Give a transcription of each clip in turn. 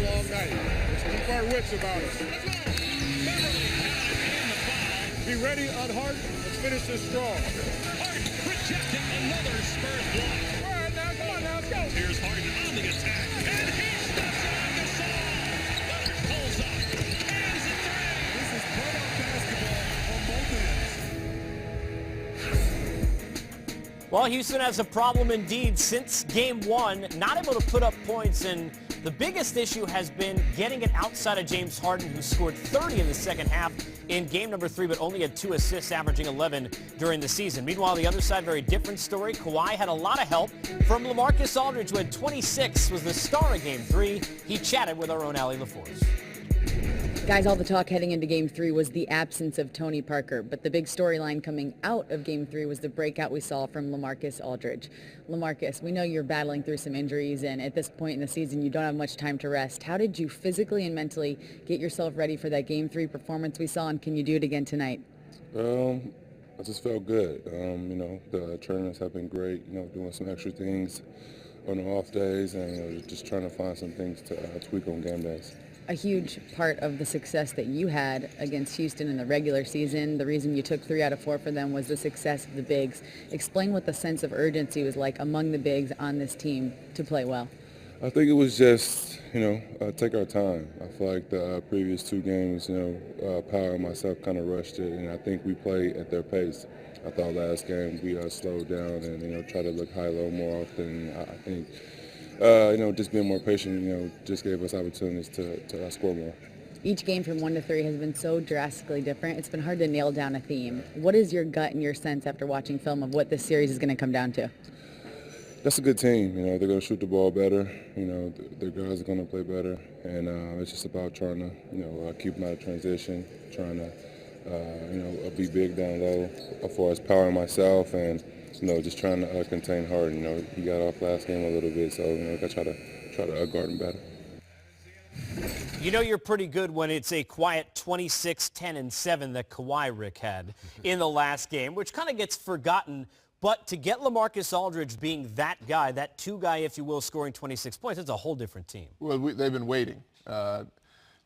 long night. Let's keep our wits about us. Be ready on Hart. Let's finish this strong. Hart rejected another Spurs block. All right, now, come on now, let's go. Here's Harden on the attack. And he steps on the side. Leonard pulls up. Hands it three. This is playoff basketball on both ends. Well, Houston has a problem indeed since game one, not able to put up points, and the biggest issue has been getting it outside of James Harden, who scored 30 in the second half in game number 3, but only had 2 assists, averaging 11 during the season. Meanwhile, the other side, very different story. Kawhi had a lot of help from LaMarcus Aldridge, who had 26, was the star of game 3. He chatted with our own Allie LaForce. Guys, all the talk heading into Game 3 was the absence of Tony Parker, but the big storyline coming out of Game 3 was the breakout we saw from LaMarcus Aldridge. LaMarcus, we know you're battling through some injuries, and at this point in the season, you don't have much time to rest. How did you physically and mentally get yourself ready for that Game 3 performance we saw, and can you do it again tonight? I just felt good. The tournaments have been great, doing some extra things on the off days and just trying to find some things to tweak on game days. A huge part of the success that you had against Houston in the regular season, the reason you took 3 out of 4 for them was the success of the bigs. Explain what the sense of urgency was like among the bigs on this team to play well. I think it was just, take our time. I feel like the previous 2 games, Power and myself kind of rushed it, and I think we played at their pace. I thought last game we slowed down and, tried to look high-low more often. I think just being more patient, just gave us opportunities to score more. Each game from 1 to 3 has been so drastically different. It's been hard to nail down a theme. What is your gut and your sense after watching film of what this series is going to come down to? That's a good team. They're going to shoot the ball better. Their guys are going to play better. And it's just about trying to, keep them out of transition, trying to, be big down low for us, Power and myself, and just trying to contain Harden. He got off last game a little bit, so I got to try to guard him better. You're pretty good when it's a quiet 26, 10, and 7 that Kawhi Rick had in the last game, which kind of gets forgotten. But to get LaMarcus Aldridge being that guy, that 2 guy, if you will, scoring 26 points, it's a whole different team. Well, they've been waiting.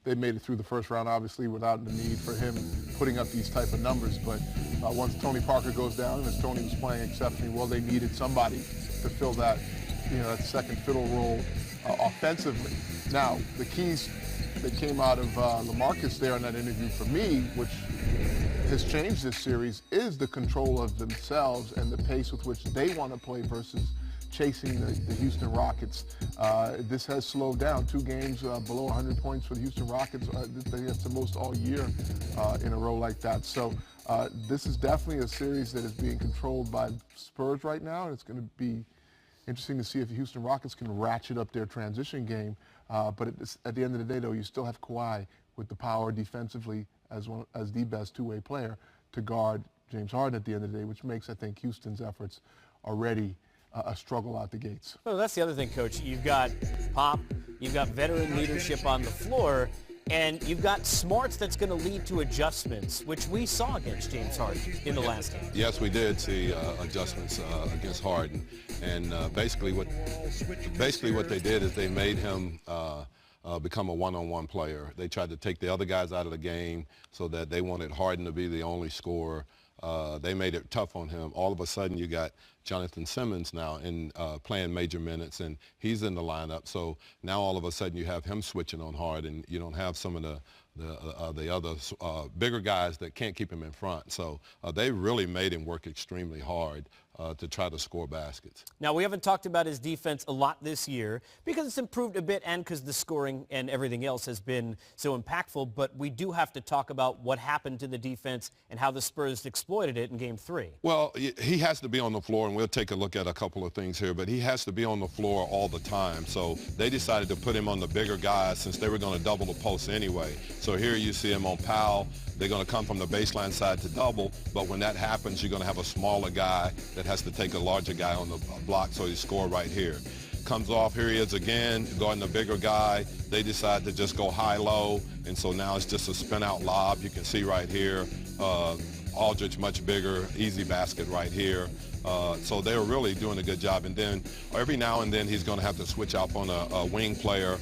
They made it through the first round, obviously, without the need for him putting up these type of numbers. But once Tony Parker goes down, and as Tony was playing exceptionally well, they needed somebody to fill that, that second fiddle role offensively. Now, the keys that came out of LaMarcus there in that interview for me, which has changed this series, is the control of themselves and the pace with which they want to play versus chasing the Houston Rockets. This has slowed down. 2 games below 100 points for the Houston Rockets. I think that's the most all year in a row like that. So this is definitely a series that is being controlled by Spurs right now. And it's going to be interesting to see if the Houston Rockets can ratchet up their transition game. But at the end of the day, though, you still have Kawhi with the power defensively as the best 2-way player to guard James Harden at the end of the day, which makes, I think, Houston's efforts already a struggle out the gates. Well, that's the other thing, Coach. You've got Pop, you've got veteran leadership on the floor, and you've got smarts that's going to lead to adjustments, which we saw against James Harden in the last game. Yes, we did see adjustments against Harden, and basically what they did is they made him become a one-on-one player. They tried to take the other guys out of the game so that they wanted Harden to be the only scorer. They made it tough on him. All of a sudden, you got Jonathan Simmons now playing major minutes, and he's in the lineup. So now all of a sudden you have him switching on Harden. You don't have some of the other bigger guys that can't keep him in front. So they really made him work extremely hard to try to score baskets. Now, we haven't talked about his defense a lot this year because it's improved a bit and because the scoring and everything else has been so impactful, but we do have to talk about what happened to the defense and how the Spurs exploited it in Game 3. Well, he has to be on the floor, and we'll take a look at a couple of things here, but he has to be on the floor all the time. So they decided to put him on the bigger guys since they were going to double the post anyway. So here you see him on Powell. They're going to come from the baseline side to double, but when that happens, you're going to have a smaller guy that has to take a larger guy on the block, so he score right here. Comes off, here he is again, guarding the bigger guy. They decide to just go high-low, and so now it's just a spin-out lob. You can see right here, Aldridge much bigger, easy basket right here. So they're really doing a good job. And then every now and then he's going to have to switch out on a wing player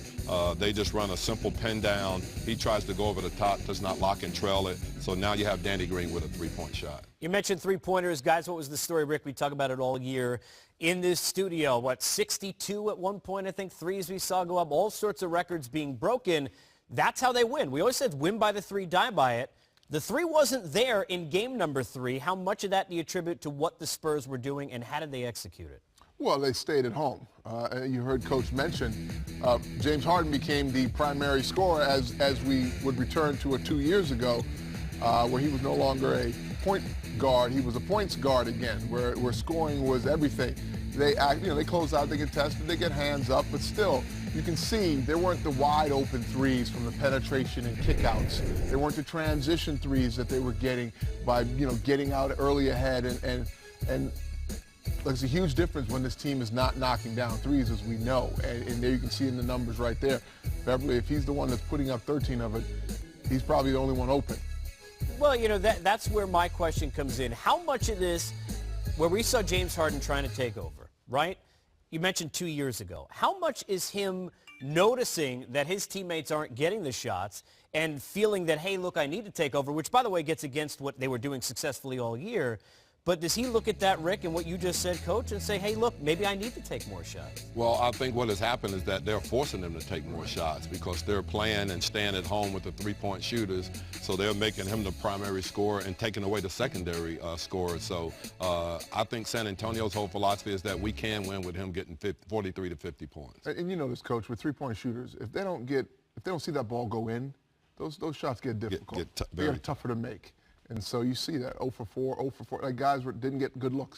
They just run a simple pin down. He tries to go over the top, does not lock and trail it. So now you have Danny Green with a three-point shot. You mentioned three-pointers. Guys, what was the story, Rick? We talk about it all year in this studio. 62 at one point, I think, threes we saw go up, all sorts of records being broken. That's how they win. We always said win by the three, die by it. The three wasn't there in game number 3. How much of that do you attribute to what the Spurs were doing, and how did they execute it? Well, they stayed at home. You heard Coach mention James Harden became the primary scorer as we would return to 2 years ago, where he was no longer a point guard. He was a points guard again, where scoring was everything. They close out, they get tested, they get hands up, but still, you can see there weren't the wide open threes from the penetration and kickouts. There weren't the transition threes that they were getting by, getting out early ahead and there's a huge difference when this team is not knocking down threes, as we know. And there you can see in the numbers right there. Beverly, if he's the one that's putting up 13 of it, he's probably the only one open. Well, that's where my question comes in. How much of this, where we saw James Harden trying to take over, right? You mentioned 2 years ago. How much is him noticing that his teammates aren't getting the shots and feeling that, hey, look, I need to take over, which, by the way, gets against what they were doing successfully all year. But does he look at that, Rick, and what you just said, Coach, and say, hey, look, maybe I need to take more shots? Well, I think what has happened is that they're forcing them to take more shots because they're playing and staying at home with the three-point shooters. So they're making him the primary scorer and taking away the secondary scorer. So I think San Antonio's whole philosophy is that we can win with him getting 43 to 50 points. And you know this, Coach, with three-point shooters, if they don't see that ball go in, those shots get difficult. They're tougher to make. And so you see that 0 for 4, 0 for 4. Like guys didn't get good looks.